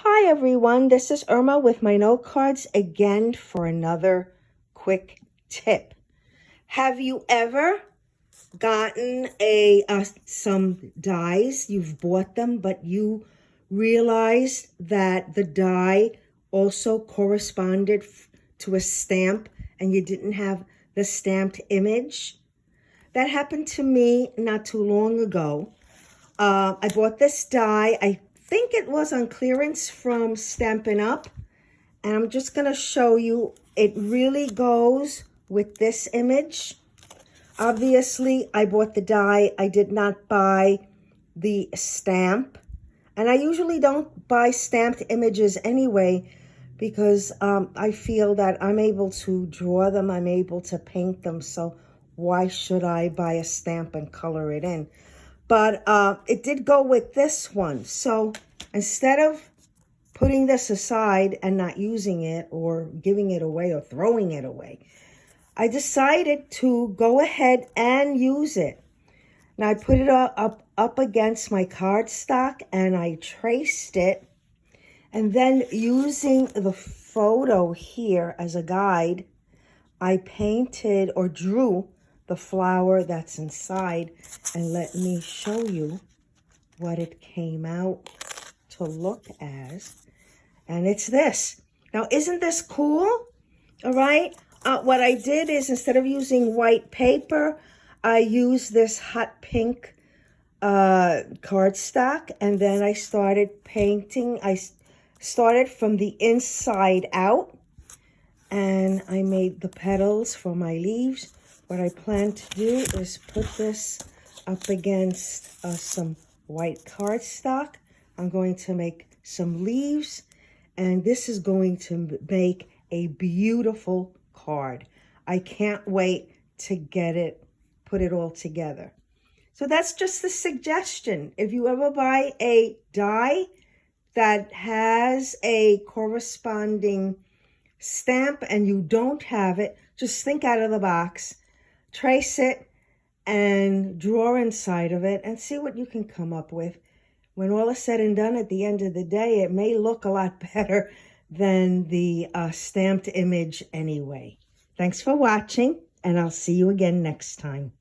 Hi everyone, this is Irma with my note cards again for another quick tip. Have you ever gotten some dies? You've bought them, but you realized that the die also corresponded to a stamp and you didn't have the stamped image? That happened to me not too long ago. I bought this die. I think it was on clearance from Stampin' Up. And I'm just going to show you. It really goes with this image. Obviously, I bought the die. I did not buy the stamp. And I usually don't buy stamped images anyway because I feel that I'm able to draw them. I'm able to paint them. So why should I buy a stamp and color it in? But it did go with this one. So instead of putting this aside and not using it or giving it away or throwing it away, I decided to go ahead and use it. Now I put it up against my cardstock and I traced it. And then using the photo here as a guide, I painted or drew the flower that's inside, and let me show you what it came out to look as. And it's this. Now, isn't this cool? All right. What I did is instead of using white paper, I used this hot pink cardstock, and then I started painting. I started from the inside out, and I made the petals for my leaves. What I plan to do is put this up against some white cardstock. I'm going to make some leaves, and this is going to make a beautiful card. I can't wait to get it, put it all together. So that's just a suggestion. If you ever buy a die that has a corresponding stamp and you don't have it, just think out of the box. Trace it and draw inside of it and see what you can come up with. When all is said and done, at the end of the day, it may look a lot better than the stamped image anyway. Thanks for watching, and I'll see you again next time.